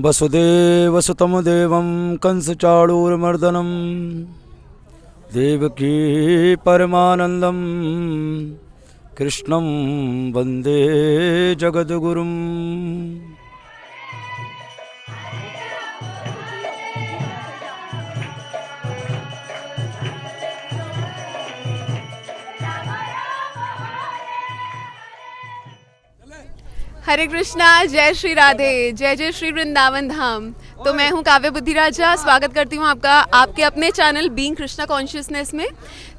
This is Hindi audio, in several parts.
वसुदेवसुतं देवं कंसचाणूरमर्दनं देवकी परमानंदं कृष्णं वंदे जगद्गुरुम्। हरे कृष्णा, जय श्री राधे, जय जय श्री वृंदावन धाम। तो मैं हूँ काव्य बुद्धिराजा, स्वागत करती हूँ आपका आपके अपने चैनल बीइंग कृष्णा कॉन्शियसनेस में।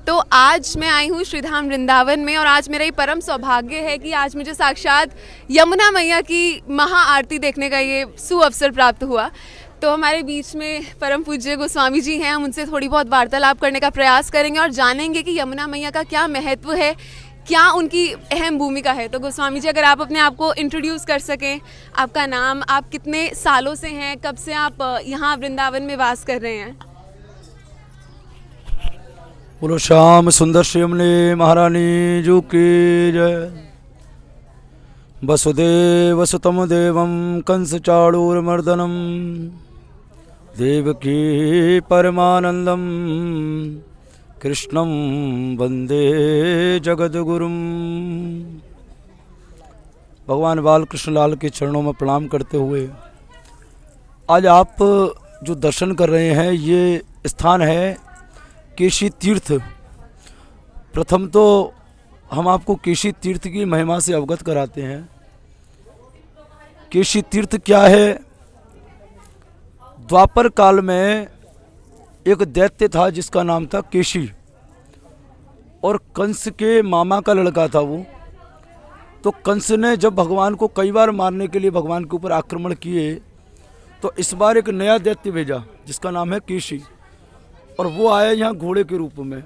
तो आज मैं आई हूँ श्रीधाम वृंदावन में और आज मेरा ये परम सौभाग्य है कि आज मुझे साक्षात यमुना मैया की महा आरती देखने का ये सुअवसर प्राप्त हुआ। तो हमारे बीच में परम पूज्य गोस्वामी जी हैं, हम उनसे थोड़ी बहुत वार्तालाप करने का प्रयास करेंगे और जानेंगे कि यमुना मैया का क्या महत्व है, क्या उनकी अहम भूमिका है। तो गोस्वामी जी, अगर आप अपने आप को इंट्रोड्यूस कर सकें, आपका नाम, आप कितने सालों से हैं, कब से आप यहाँ वृंदावन में वास कर रहे हैं? बोलो श्याम सुंदर श्रीमणी महारानी जो की जय। वसुदेवसुतं देवं कंसचाणूरमर्दनं देवकी परमानंदं कृष्णं वंदे जगद्गुरुम्। भगवान बाल कृष्ण लाल के चरणों में प्रणाम करते हुए आज आप जो दर्शन कर रहे हैं ये स्थान है केशी तीर्थ। प्रथम तो हम आपको केशी तीर्थ की महिमा से अवगत कराते हैं। केशी तीर्थ क्या है? द्वापर काल में एक दैत्य था जिसका नाम था केशी, और कंस के मामा का लड़का था वो। तो कंस ने जब भगवान को कई बार मारने के लिए भगवान के ऊपर आक्रमण किए तो इस बार एक नया दैत्य भेजा जिसका नाम है केशी, और वो आया यहाँ घोड़े के रूप में।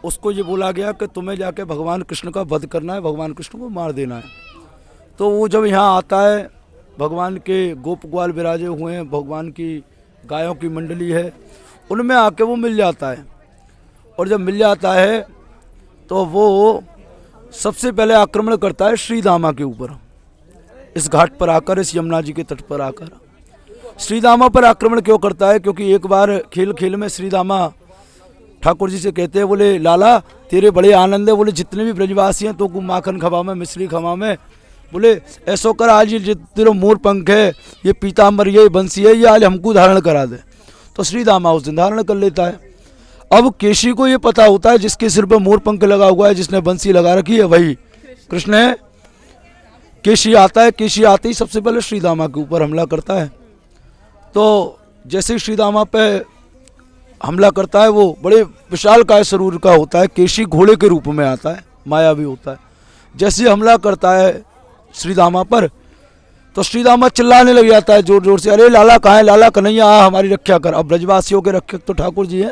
उसको ये बोला गया कि तुम्हें जाके भगवान कृष्ण का वध करना है, भगवान कृष्ण को मार देना है। तो वो जब यहाँ आता है, भगवान के गोप ग्वाल विराजे हुए हैं, भगवान की गायों की मंडली है, उनमें आके वो मिल जाता है। और जब मिल जाता है तो वो सबसे पहले आक्रमण करता है श्रीधामा के ऊपर। इस घाट पर आकर, इस यमुना जी के तट पर आकर श्रीधामा पर आक्रमण क्यों करता है? क्योंकि एक बार खेल खेल में श्रीधामा ठाकुर जी से कहते हैं, बोले लाला तेरे बड़े आनंद है, बोले जितने भी ब्रजवासी हैं तो को माखन खवा में, मिश्री खवा में, बोले ऐसो कर आज ये तेरे मोर पंख है, ये पीताम्बर, ये बंसी है, ये आज हमको धारण करा दे। तो श्रीधामा उस दिन धारण कर लेता है। अब केशी को ये पता होता है जिसके सिर पर मोर पंख लगा हुआ है, जिसने बंसी लगा रखी है, वही कृष्ण है। केशी आता है, केशी आते ही सबसे पहले श्रीधामा के ऊपर हमला करता है। तो जैसे श्रीधामा पे हमला करता है, वो बड़े विशालकाय शरीर का होता है, केशी घोड़े के रूप में आता है, मायावी होता है। जैसे हमला करता है श्रीधामा पर तो श्रीधामा चिल्लाने लग जाता है जोर जोर से, अरे लाला कहाँ है, लाला कन्हैया आ हमारी रक्षा कर। अब ब्रजवासियों के रक्षक तो ठाकुर जी हैं।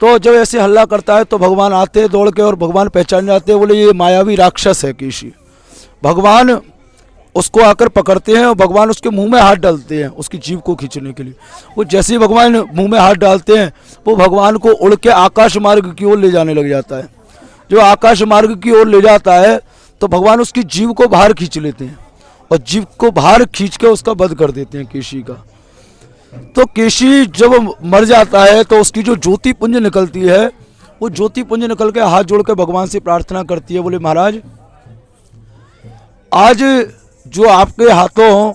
तो जब ऐसे हल्ला करता है तो भगवान आते हैं दौड़ के, और भगवान पहचान जाते हैं, बोले ये मायावी राक्षस है केशी। भगवान उसको आकर पकड़ते हैं और भगवान उसके मुंह में हाथ डालते हैं उसकी जीभ को खींचने के लिए। वो जैसे ही भगवान मुंह में हाथ डालते हैं वो भगवान को उड़ के आकाश मार्ग की ओर ले जाने लग जाता है। जो आकाश मार्ग की ओर ले जाता है तो भगवान उसकी जीभ को बाहर खींच लेते हैं और जीभ को बाहर खींच के उसका वध कर देते हैं केशी का। तो केशी जब मर जाता है तो उसकी जो ज्योति पुंज निकलती है, वो ज्योति पुंज निकल के हाथ जोड़ के भगवान से प्रार्थना करती है, बोले महाराज आज जो आपके हाथों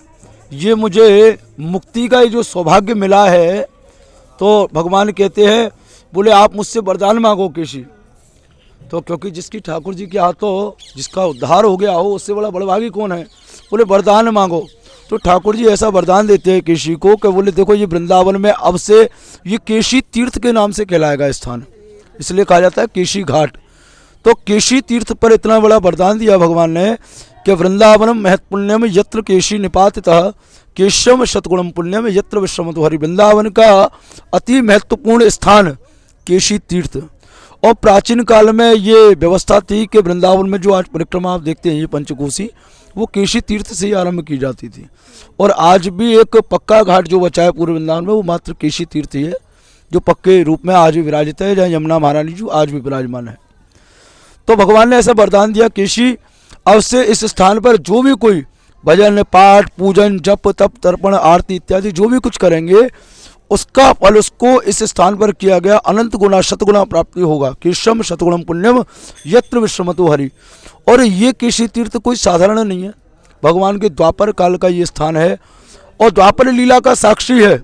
ये मुझे मुक्ति का ये जो सौभाग्य मिला है, तो भगवान कहते हैं, बोले आप मुझसे वरदान मांगो केशी। तो क्योंकि जिसकी ठाकुर जी के हाथों जिसका उद्धार हो गया हो उससे बड़ा बड़भागी कौन है? बोले वरदान मांगो। तो ठाकुर जी ऐसा वरदान देते हैं केशी को कि बोले देखो ये वृंदावन में अब से ये केशी तीर्थ के नाम से कहलाएगा स्थान, इसलिए कहा जाता है केशी घाट। तो केशी तीर्थ पर इतना बड़ा वरदान दिया भगवान ने कि वृंदावनम महत्पुण्यम यत्र केशी निपातितः केशव शतगुणम पुण्यम यत्र विश्रमतो हरि। वृंदावन का अति महत्वपूर्ण स्थान केशी तीर्थ। और प्राचीन काल में ये व्यवस्था थी कि वृंदावन में जो आज परिक्रमा आप देखते हैं ये पंचकोशी, वो केशी तीर्थ से ही आरंभ की जाती थी। और आज भी एक पक्का घाट जो बचा है पूरे वृंदावन में वो मात्र केशी तीर्थ ही है, जो पक्के रूप में आज भी विराजित है, जहाँ यमुना महारानी जी आज भी विराजमान है। तो भगवान ने ऐसा वरदान दिया केशी अब से इस स्थान पर जो भी कोई भजन पाठ पूजन जप तप तर्पण आरती इत्यादि जो भी कुछ करेंगे उसका फल उसको इस स्थान पर किया गया अनंत गुना शतगुना प्राप्ति होगा। केशम शतगुणम पुण्यम यत्र विश्रमतो हरि। और ये केशी तीर्थ कोई साधारण नहीं है, भगवान के द्वापर काल का ये स्थान है और द्वापर लीला का साक्षी है।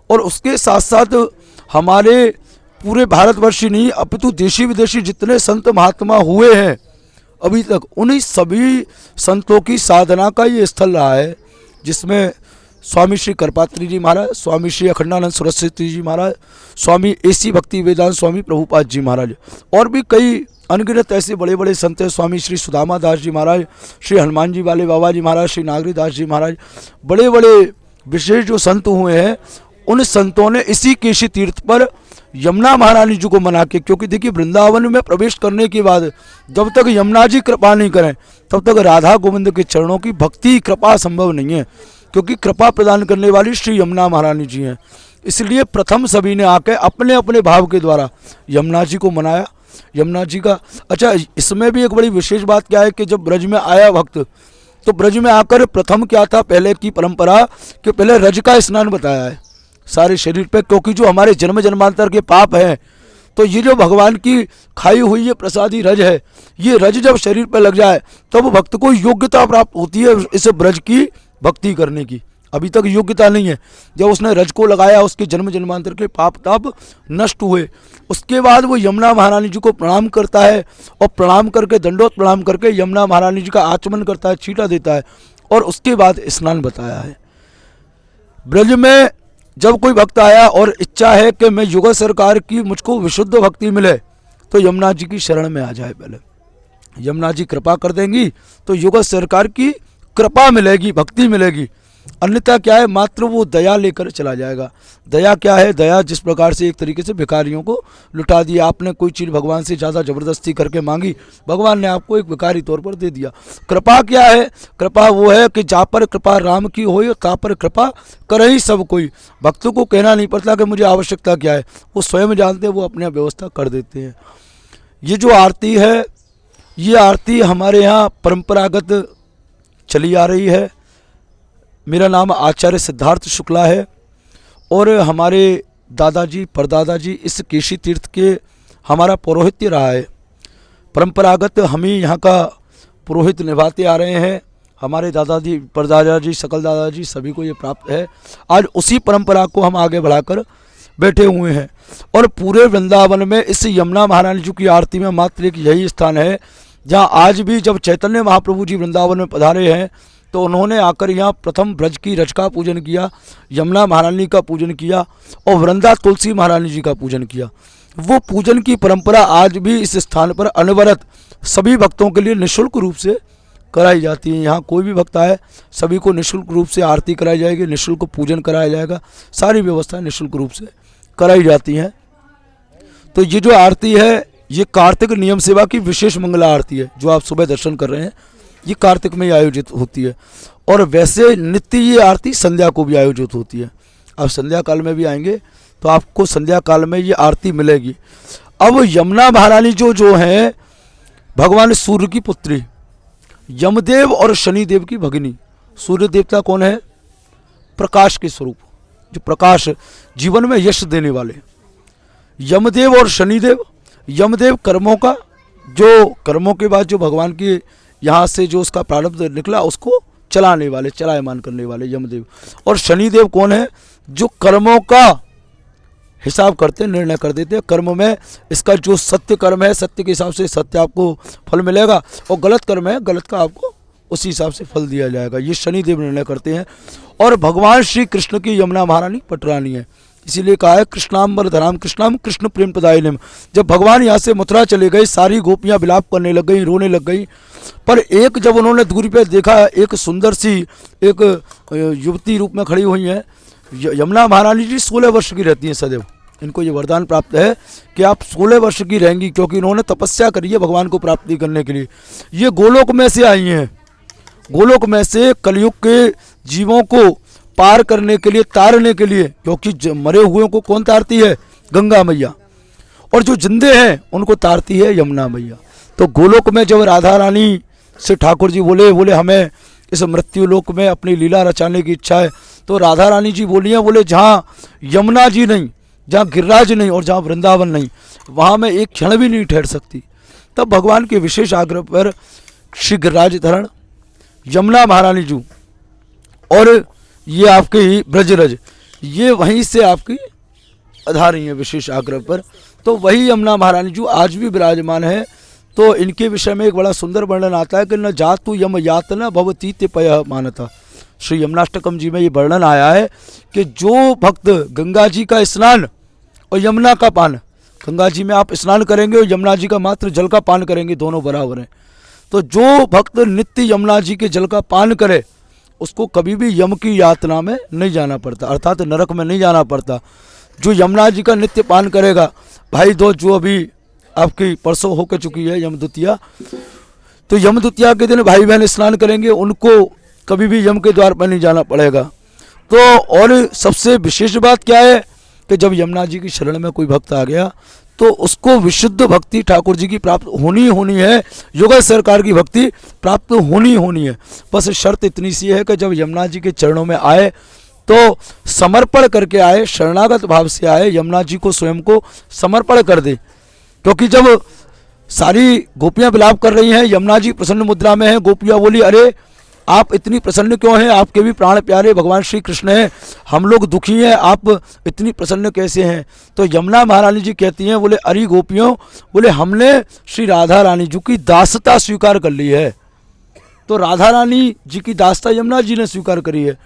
और उसके साथ साथ हमारे पूरे भारतवर्ष ही नहीं अपितु देशी विदेशी जितने संत महात्मा हुए हैं अभी तक, उन्हीं सभी संतों की साधना का ये स्थल रहा है, जिसमें स्वामी श्री करपात्री जी महाराज, स्वामी श्री अखंडानंद सरस्वती जी महाराज, स्वामी एसी भक्ति वेदांत स्वामी प्रभुपाद जी महाराज और भी कई अनगिनत ऐसे बड़े बड़े संत हैं, स्वामी श्री सुदामा दास जी महाराज, श्री हनुमान जी वाले बाबा जी महाराज, श्री नागरी दास जी महाराज, बड़े बड़े विशेष जो संत हुए हैं उन संतों ने इसी केशी तीर्थ पर यमुना महारानी जी को मना के, क्योंकि देखिए वृंदावन में प्रवेश करने के बाद जब तक यमुना जी कृपा नहीं करें तब तक राधा गोविंद के चरणों की भक्ति कृपा संभव नहीं है, क्योंकि कृपा प्रदान करने वाली श्री यमुना महारानी जी हैं। इसलिए प्रथम सभी ने आके अपने अपने भाव के द्वारा यमुना जी को मनाया। यमुना जी का अच्छा, इसमें भी एक बड़ी विशेष बात क्या है कि जब ब्रज में आया भक्त तो ब्रज में आकर प्रथम क्या था, पहले की परंपरा कि पहले रज का स्नान बताया है सारे शरीर पे, क्योंकि जो हमारे जन्म जन्मांतर के पाप हैं तो ये जो भगवान की खाई हुई ये प्रसादी रज है, ये रज जब शरीर पे लग जाए तब भक्त को योग्यता प्राप्त होती है इस ब्रज की भक्ति करने की। अभी तक योग्यता नहीं है। जब उसने रज को लगाया उसके जन्म जन्मांतर के पाप ताप नष्ट हुए। उसके बाद वो यमुना महारानी जी को प्रणाम करता है और प्रणाम करके दंडोत प्रणाम करके यमुना महारानी जी का आचमन करता है, छींटा देता है और उसके बाद स्नान बताया है। ब्रज में जब कोई भक्त आया और इच्छा है कि मैं युगल सरकार की मुझको विशुद्ध भक्ति मिले तो यमुना जी की शरण में आ जाए। पहले यमुना जी कृपा कर देंगी तो युगल सरकार की कृपा मिलेगी, भक्ति मिलेगी। अन्यथा क्या है, मात्र वो दया लेकर चला जाएगा। दया क्या है, दया जिस प्रकार से एक तरीके से भिखारियों को लुटा दिया। आपने कोई चीज़ भगवान से ज़्यादा ज़बरदस्ती करके मांगी, भगवान ने आपको एक भिखारी तौर पर दे दिया। कृपा क्या है, कृपा वो है कि जहाँ पर कृपा राम की हो ता पर कृपा करे ही सब कोई। भक्तों को कहना नहीं पड़ता कि मुझे आवश्यकता क्या है, वो स्वयं जानते हैं, वो अपने व्यवस्था कर देते हैं। ये जो आरती है, ये आरती हमारे यहाँ परंपरागत चली आ रही है। मेरा नाम आचार्य सिद्धार्थ शुक्ला है और हमारे दादाजी परदादाजी इस केशी तीर्थ के हमारा पुरोहित्य रहा है। परंपरागत हम ही यहाँ का पुरोहित निभाते आ रहे हैं। हमारे दादाजी परदादाजी सकल दादाजी सभी को ये प्राप्त है। आज उसी परंपरा को हम आगे बढ़ाकर बैठे हुए हैं और पूरे वृंदावन में इस यमुना महारानी जी की आरती में मात्र एक यही स्थान है जहाँ आज भी जब चैतन्य महाप्रभु जी वृंदावन में पधारे हैं तो उन्होंने आकर यहाँ प्रथम ब्रज की रज का पूजन किया, यमुना महारानी का पूजन किया और वृंदा तुलसी महारानी जी का पूजन किया। वो पूजन की परंपरा आज भी इस स्थान पर अनवरत सभी भक्तों के लिए निःशुल्क रूप से कराई जाती है। यहाँ कोई भी भक्त आए सभी को निःशुल्क रूप से आरती कराई जाएगी, निःशुल्क पूजन कराया जाएगा, सारी व्यवस्थाएं निःशुल्क रूप से कराई जाती हैं। तो ये जो आरती है ये कार्तिक नियम सेवा की विशेष मंगला आरती है जो आप सुबह दर्शन कर रहे हैं। ये कार्तिक में ही आयोजित होती है और वैसे नित्य ये आरती संध्या को भी आयोजित होती है। आप संध्या काल में भी आएंगे तो आपको संध्या काल में ये आरती मिलेगी। अब यमुना महारानी जो हैं भगवान सूर्य की पुत्री, यमदेव और शनिदेव की भगिनी। सूर्य देवता कौन है, प्रकाश के स्वरूप, जो प्रकाश जीवन में यश देने वाले। यमदेव और शनिदेव, यमदेव कर्मों का, जो कर्मों के बाद जो भगवान की यहाँ से जो उसका प्रारब्ध निकला उसको चलाने वाले, चलायमान करने वाले यमदेव। और शनिदेव कौन है, जो कर्मों का हिसाब करते, निर्णय कर देते हैं। कर्म में इसका जो सत्य कर्म है सत्य के हिसाब से सत्य आपको फल मिलेगा और गलत कर्म है गलत का आपको उसी हिसाब से फल दिया जाएगा। ये शनिदेव निर्णय करते हैं। और भगवान श्री कृष्ण की यमुना महारानी पटरानी है, इसीलिए कहा है कृष्णाम्बर धराम कृष्णाम कृष्ण प्रेम प्रदायिनीम। जब भगवान यहाँ से मथुरा चले गए सारी गोपियाँ विलाप करने लग गई, रोने लग गई। पर एक जब उन्होंने दूरी पे देखा एक सुंदर सी एक युवती रूप में खड़ी हुई है। यमुना महारानी जी 16 वर्ष की रहती हैं सदैव। इनको ये वरदान प्राप्त है कि आप 16 वर्ष की रहेंगी, क्योंकि इन्होंने तपस्या करी है भगवान को प्राप्ति करने के लिए। ये गोलोक में से आई हैं, गोलोक में से कलयुग के जीवों को पार करने के लिए, तारने के लिए, क्योंकि मरे हुए को कौन तारती है, गंगा मैया, और जो जिंदे हैं उनको तारती है यमुना मैया। तो गोलोक में जब राधा रानी से ठाकुर जी बोले हमें इस मृत्यु लोक में अपनी लीला रचाने की इच्छा है। तो राधा रानी जी बोली हैं, बोले जहाँ यमुना जी नहीं, जहाँ गिरिराज नहीं और जहाँ वृंदावन नहीं, वहाँ मैं एक क्षण भी नहीं ठहर सकती। तब भगवान के विशेष आग्रह पर श्री गिरिराज धरण, यमुना महारानी जी और ये आपकी ब्रजरज, ये वहीं से आपकी आधार रही है विशेष आग्रह पर। तो वही यमुना महारानी जी आज भी विराजमान है। तो इनके विषय में एक बड़ा सुंदर वर्णन आता है कि न जातु यम यातना भवती ते पय मानता। श्री यमुनाष्टकम जी में ये वर्णन आया है कि जो भक्त गंगा जी का स्नान और यमुना का पान, गंगा जी में आप स्नान करेंगे और यमुना जी का मात्र जल का पान करेंगे, दोनों बराबर हैं। तो जो भक्त नित्य यमुना जी के जल का पान करे उसको कभी भी यम की यातना में नहीं जाना पड़ता, अर्थात नरक में नहीं जाना पड़ता। जो यमुना जी का नित्य पान करेगा, भाई दो जो अभी आपकी परसों होकर चुकी है यमद्वितीया, तो यमद्वितीया के दिन भाई बहन स्नान करेंगे, उनको कभी भी यम के द्वार पर नहीं जाना पड़ेगा। तो और सबसे विशेष बात क्या है कि जब यमुना जी की शरण में कोई भक्त आ गया तो उसको विशुद्ध भक्ति ठाकुर जी की प्राप्त होनी है, युगल सरकार की भक्ति प्राप्त होनी है। बस शर्त इतनी सी है कि जब यमुना जी के चरणों में आए तो समर्पण करके आए, शरणागत भाव से आए, यमुना जी को स्वयं को समर्पण कर दे। क्योंकि जब सारी गोपियां विलाप कर रही हैं, यमुना जी प्रसन्न मुद्रा में हैं, गोपियां बोली अरे आप इतनी प्रसन्न क्यों हैं, आपके भी प्राण प्यारे भगवान श्री कृष्ण हैं, हम लोग दुखी हैं, आप इतनी प्रसन्न कैसे हैं। तो यमुना महारानी जी कहती हैं, बोले अरे गोपियों, बोले हमने श्री राधा रानी जी की दासता स्वीकार कर ली है। तो राधा रानी जी की दासता यमुना जी ने स्वीकार करी है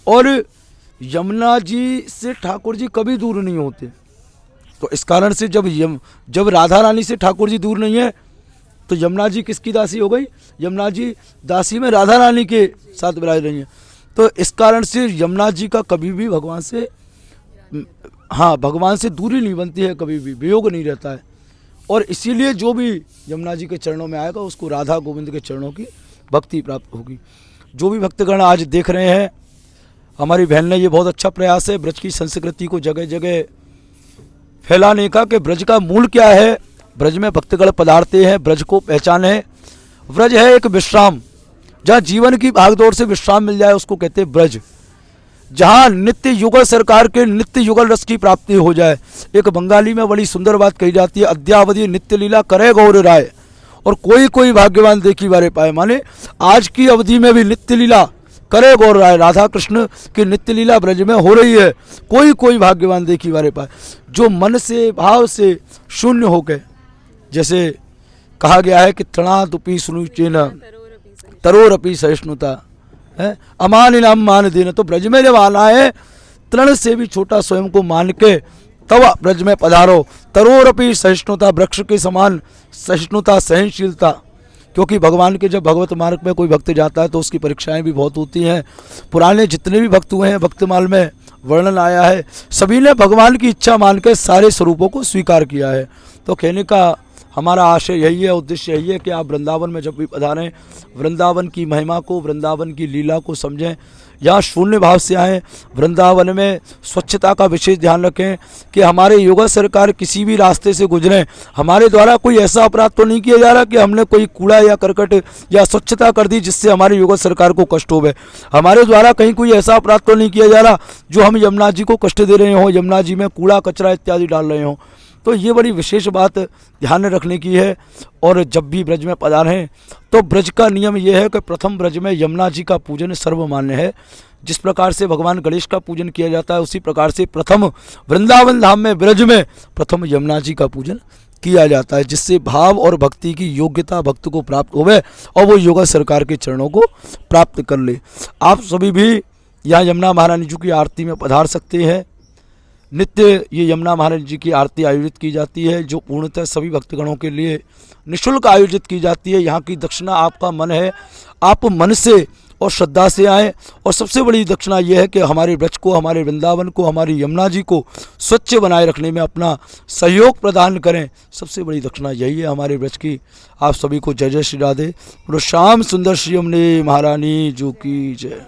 और यमुना जी से ठाकुर जी कभी दूर नहीं होते। तो इस कारण से जब राधा रानी से ठाकुर जी दूर नहीं है तो यमुना जी किसकी दासी हो गई, यमुना जी दासी में राधा रानी के साथ विराज रही हैं। तो इस कारण से यमुना जी का कभी भी भगवान से, हाँ भगवान से दूरी नहीं बनती है, कभी भी वियोग नहीं रहता है। और इसीलिए जो भी यमुना जी के चरणों में आएगा उसको राधा गोविंद के चरणों की भक्ति प्राप्त होगी। जो भी भक्तगण आज देख रहे हैं, हमारी बहन ने ये बहुत अच्छा प्रयास है ब्रज की संस्कृति को जगह जगह फैलाने का, कि ब्रज का मूल क्या है, ब्रज में भक्तगण पधारते हैं, ब्रज को पहचाने। ब्रज है एक विश्राम, जहाँ जीवन की भागदौड़ से विश्राम मिल जाए उसको कहते हैं ब्रज, जहाँ नित्य युगल सरकार के नित्य युगल रस की प्राप्ति हो जाए। एक बंगाली में बड़ी सुंदर बात कही जाती है, अद्यावधि नित्य लीला करे गौर राय, और कोई कोई भाग्यवान देखी बारे पाए, माने आज की अवधि में भी नित्य लीला करे गौर राय, राधा कृष्ण की नित्य लीला ब्रज में हो रही है, कोई कोई भाग्यवान देखी बारे पाए। जो मन से भाव से शून्य होकर, जैसे कहा गया है कि तृणादुपि सुनुचेन तरोरपि सहिष्णुता है, अमान इनाम मान देना। तो ब्रज में जब आना है, तृण से भी छोटा स्वयं को मान के तब ब्रज में पधारो। तरोरपि सहिष्णुता, वृक्ष के समान सहिष्णुता, सहनशीलता। क्योंकि भगवान के जब भगवत मार्ग में कोई भक्त जाता है तो उसकी परीक्षाएं भी बहुत होती हैं। पुराने जितने भी भक्त हुए हैं, भक्तमाल में वर्णन आया है, सभी ने भगवान की इच्छा मानकर सारे स्वरूपों को स्वीकार किया है। तो कहने का हमारा आशय यही है, उद्देश्य यही है कि आप वृंदावन में जब भी पधारें, वृंदावन की महिमा को, वृंदावन की लीला को समझें, यहाँ शून्य भाव से आएँ। वृंदावन में स्वच्छता का विशेष ध्यान रखें कि हमारे युगल सरकार किसी भी रास्ते से गुजरें, हमारे द्वारा कोई ऐसा अपराध तो नहीं किया जा रहा कि हमने कोई कूड़ा या करकट या स्वच्छता कर दी जिससे हमारे युगल सरकार को कष्ट हो गए। हमारे द्वारा कहीं कोई ऐसा अपराध तो नहीं किया जा रहा जो हम यमुना जी को कष्ट दे रहे हों, यमुना जी में कूड़ा कचरा इत्यादि डाल रहे हों। तो ये बड़ी विशेष बात ध्यान में रखने की है। और जब भी ब्रज में पधारें तो ब्रज का नियम यह है कि प्रथम ब्रज में यमुना जी का पूजन सर्वमान्य है। जिस प्रकार से भगवान गणेश का पूजन किया जाता है, उसी प्रकार से प्रथम वृंदावन धाम में ब्रज में प्रथम यमुना जी का पूजन किया जाता है, जिससे भाव और भक्ति की योग्यता भक्त को प्राप्त होवे और वो योगा सरकार के चरणों को प्राप्त कर ले। आप सभी भी यहाँ यमुना महारानी जी की आरती में पधार सकते हैं। नित्य ये यमुना महारानी जी की आरती आयोजित की जाती है, जो पूर्णतः सभी भक्तगणों के लिए निःशुल्क आयोजित की जाती है। यहाँ की दक्षिणा आपका मन है, आप मन से और श्रद्धा से आएँ। और सबसे बड़ी दक्षिणा यह है कि हमारे ब्रज को, हमारे वृंदावन को, हमारी यमुना जी को स्वच्छ बनाए रखने में अपना सहयोग प्रदान करें। सबसे बड़ी दक्षिणा यही है हमारे ब्रज की। आप सभी को जय जय श्री राधे। बोलो श्याम सुंदर श्री यमुने महारानी जी की जय।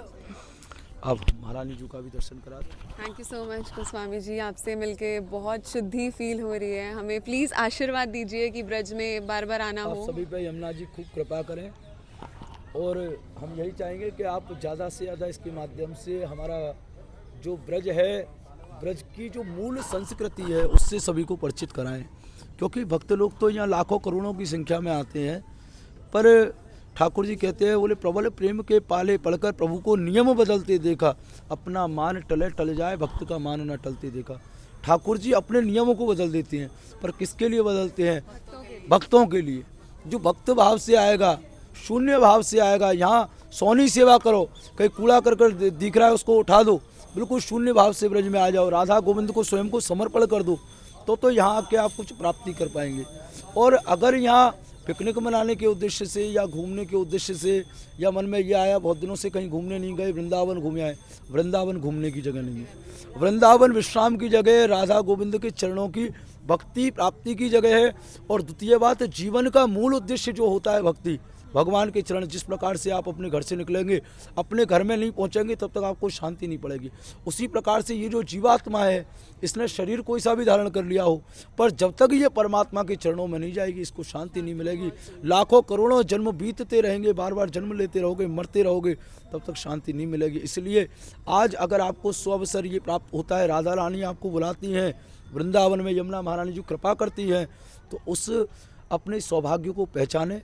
अब महारानी जी का भी दर्शन करा दें। Thank you so much Goswami ji, आपसे मिलके बहुत शुद्धि फील हो रही है। हमें प्लीज़ आशीर्वाद दीजिए कि ब्रज में बार बार आना हो। आप सभी पे यमुना जी खूब कृपा करें और हम यही चाहेंगे कि आप ज़्यादा से ज़्यादा इसके माध्यम से हमारा जो ब्रज है, ब्रज की जो मूल संस्कृति है उससे सभी को परिचित कराएं, क्योंकि भक्त लोग तो यहाँ लाखों करोड़ों की संख्या में आते हैं, पर ठाकुर जी कहते हैं, बोले प्रबल प्रेम के पाले पढ़कर प्रभु को नियम बदलते देखा, अपना मान टले टल जाए भक्त का मान न टलते देखा। ठाकुर जी अपने नियमों को बदल देते हैं, पर किसके लिए बदलते हैं? भक्तों के लिए। जो भक्त भाव से आएगा, शून्य भाव से आएगा, यहाँ सोनी सेवा करो, कहीं कूड़ा कर दिख रहा है उसको उठा दो, बिल्कुल शून्य भाव से ब्रज में आ जाओ, राधा गोविंद को स्वयं को समर्पण कर दो, तो यहाँ आके आप कुछ प्राप्ति कर पाएंगे। और अगर यहाँ पिकनिक मनाने के उद्देश्य से या घूमने के उद्देश्य से या मन में ये आया बहुत दिनों से कहीं घूमने नहीं गए, वृंदावन घूमे आए, वृंदावन घूमने की जगह नहीं है, वृंदावन विश्राम की जगह है, राधा गोविंद के चरणों की भक्ति प्राप्ति की जगह है। और द्वितीय बात, जीवन का मूल उद्देश्य जो होता है भक्ति, भगवान के चरण, जिस प्रकार से आप अपने घर से निकलेंगे, अपने घर में नहीं पहुंचेंगे तब तक आपको शांति नहीं पड़ेगी, उसी प्रकार से ये जो जीवात्मा है इसने शरीर कोई सा भी धारण कर लिया हो, पर जब तक ये परमात्मा के चरणों में नहीं जाएगी इसको शांति नहीं मिलेगी। लाखों करोड़ों जन्म बीतते रहेंगे, बार बार जन्म लेते रहोगे, मरते रहोगे, तब तक शांति नहीं मिलेगी। इसलिए आज अगर आपको स्वावसर ये प्राप्त होता है, राधा रानी आपको बुलाती हैं वृंदावन में, यमुना महारानी जी कृपा करती हैं, तो उस अपने सौभाग्य को पहचानें।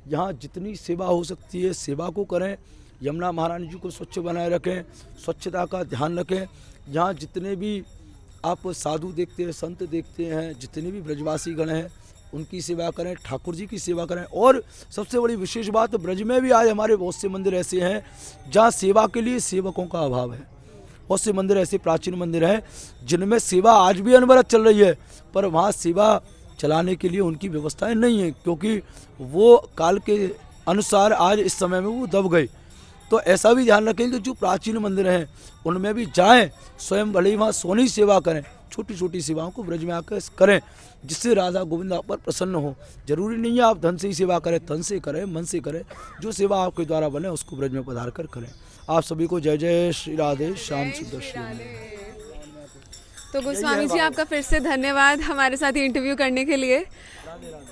यहाँ जितनी सेवा हो सकती है सेवा को करें, यमुना महारानी जी को स्वच्छ बनाए रखें, स्वच्छता का ध्यान रखें। यहाँ जितने भी आप साधु देखते हैं, संत देखते हैं, जितने भी ब्रजवासी गण हैं उनकी सेवा करें, ठाकुर जी की सेवा करें। और सबसे बड़ी विशेष बात, ब्रज में भी आज हमारे बहुत से मंदिर ऐसे हैं जहाँ सेवा के लिए सेवकों का अभाव है। बहुत से मंदिर ऐसे प्राचीन मंदिर हैं जिनमें सेवा आज भी अनवरत चल रही है, पर वहाँ सेवा चलाने के लिए उनकी व्यवस्थाएं नहीं है, क्योंकि वो काल के अनुसार आज इस समय में वो दब गए। तो ऐसा भी ध्यान रखें कि जो प्राचीन मंदिर हैं उनमें भी जाएं, स्वयं भले ही वहाँ सोनी सेवा करें, छोटी छोटी सेवाओं को ब्रज में आकर करें, जिससे राधा गोविंद आप पर प्रसन्न हो। जरूरी नहीं है आप धन से ही सेवा करें, तन से करें, मन से करें, जो सेवा आपके द्वारा बने उसको ब्रज में पधार कर करें। आप सभी को जय जय श्री राधे श्याम सुंदर श्री। तो गोस्वामी जी आपका फिर से धन्यवाद हमारे साथ इंटरव्यू करने के लिए।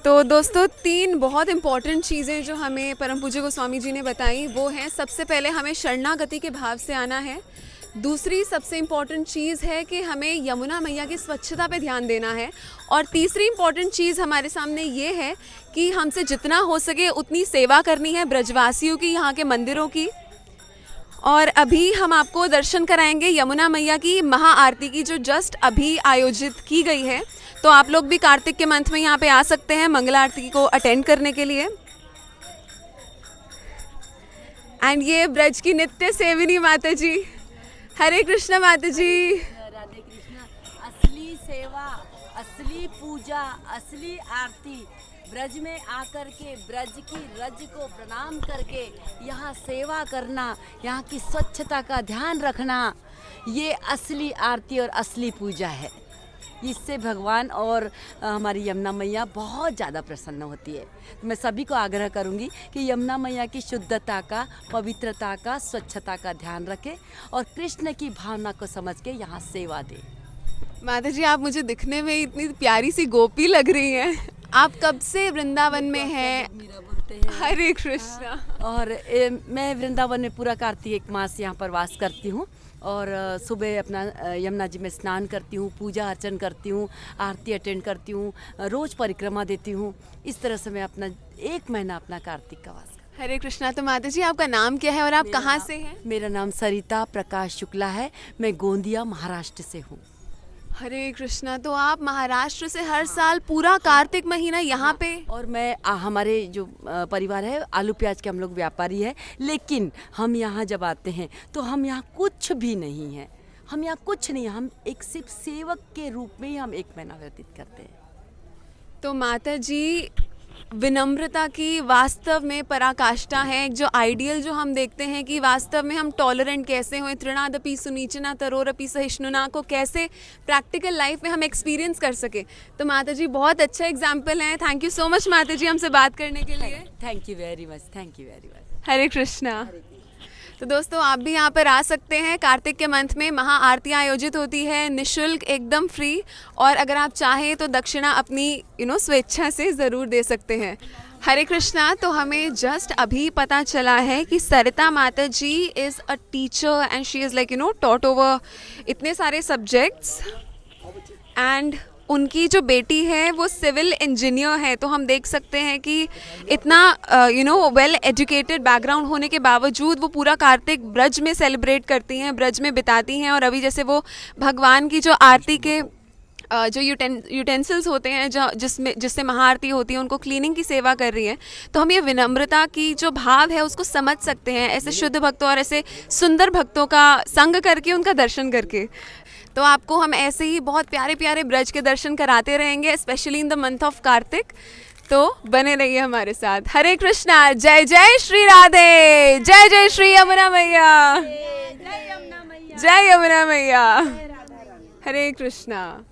तो दोस्तों, 3 बहुत इंपॉर्टेंट चीज़ें जो हमें परम पूज्य गोस्वामी जी ने बताई वो हैं, सबसे पहले हमें शरणागति के भाव से आना है, दूसरी सबसे इम्पॉर्टेंट चीज़ है कि हमें यमुना मैया की स्वच्छता पे ध्यान देना है, और तीसरी इम्पॉर्टेंट चीज़ हमारे सामने ये है कि हमसे जितना हो सके उतनी सेवा करनी है ब्रजवासियों की, यहाँ के मंदिरों की। और अभी हम आपको दर्शन कराएंगे यमुना मैया की महाआरती की, जो जस्ट अभी आयोजित की गई है। तो आप लोग भी कार्तिक के मंथ में यहाँ पे आ सकते हैं मंगला आरती को अटेंड करने के लिए। एंड ये ब्रज की नित्य सेविनी माता जी, हरे कृष्णा माता जी। राधे कृष्णा। असली सेवा, असली पूजा, असली आरती ब्रज में आकर के ब्रज की रज को प्रणाम करके यहाँ सेवा करना, यहाँ की स्वच्छता का ध्यान रखना, ये असली आरती और असली पूजा है। इससे भगवान और हमारी यमुना मैया बहुत ज़्यादा प्रसन्न होती है। तो मैं सभी को आग्रह करूँगी कि यमुना मैया की शुद्धता का, पवित्रता का, स्वच्छता का ध्यान रखें और कृष्ण की भावना को समझ के यहाँ सेवा दें। माता जी, आप मुझे दिखने में इतनी प्यारी सी गोपी लग रही हैं। आप कब से वृंदावन में हैं? मीरा बोलते हैं। हरे कृष्णा। और मैं वृंदावन में पूरा कार्तिक मास यहाँ पर वास करती हूँ, और सुबह अपना यमुना जी में स्नान करती हूँ, पूजा अर्चन करती हूँ, आरती अटेंड करती हूँ, रोज़ परिक्रमा देती हूँ। इस तरह से मैं अपना 1 महीना अपना कार्तिक का वास करती हूँ। हरे कृष्णा। तो माता जी, आपका नाम क्या है और आप कहाँ से हैं? मेरा नाम सरिता प्रकाश शुक्ला है, मैं गोंदिया महाराष्ट्र से हूँ। हरे कृष्णा। तो आप महाराष्ट्र से हर साल पूरा कार्तिक महीना यहाँ पे? और मैं हमारे जो परिवार है आलू प्याज के हम लोग व्यापारी है, लेकिन हम यहाँ जब आते हैं तो हम यहाँ कुछ भी नहीं है, हम यहाँ कुछ नहीं, हम एक सिर्फ सेवक के रूप में ही हम 1 महीना व्यतीत करते हैं। तो माता जी, विनम्रता की वास्तव में पराकाष्ठा है। एक जो आइडियल जो हम देखते हैं कि वास्तव में हम टॉलरेंट कैसे हों, तृणादपि सुनीचना तरोरपि सहिष्णुना को कैसे प्रैक्टिकल लाइफ में हम एक्सपीरियंस कर सके। तो माता जी बहुत अच्छा एग्जाम्पल हैं। थैंक यू सो मच माता जी हमसे बात करने के लिए। Thank you very much, thank you very much. Hare Krishna. तो दोस्तों, आप भी यहाँ पर आ सकते हैं। कार्तिक के मंथ में महाआरतियाँ आयोजित होती है, निशुल्क, एकदम फ्री, और अगर आप चाहें तो दक्षिणा अपनी स्वेच्छा से ज़रूर दे सकते हैं। हरे कृष्णा। तो हमें जस्ट अभी पता चला है कि सरिता माता ji is a teacher and she is like taught over इतने सारे सब्जेक्ट्स, एंड उनकी जो बेटी है वो सिविल इंजीनियर है। तो हम देख सकते हैं कि इतना वेल एजुकेटेड बैकग्राउंड होने के बावजूद वो पूरा कार्तिक ब्रज में सेलिब्रेट करती हैं, ब्रज में बिताती हैं। और अभी जैसे वो भगवान की जो आरती के जो यूटेंसिल्स होते हैं जिससे महाआरती होती है उनको क्लीनिंग की सेवा कर रही है। तो हम ये विनम्रता की जो भाव है उसको समझ सकते हैं ऐसे शुद्ध भक्तों और ऐसे सुंदर भक्तों का संग करके, उनका दर्शन करके। तो आपको हम ऐसे ही बहुत प्यारे प्यारे ब्रज के दर्शन कराते रहेंगे, specially in the month of Kartik. तो बने रहिए हमारे साथ। हरे कृष्णा। जय जय श्री राधे। जय जय श्री यमुना मैया। जय यमुना मैया। हरे कृष्णा।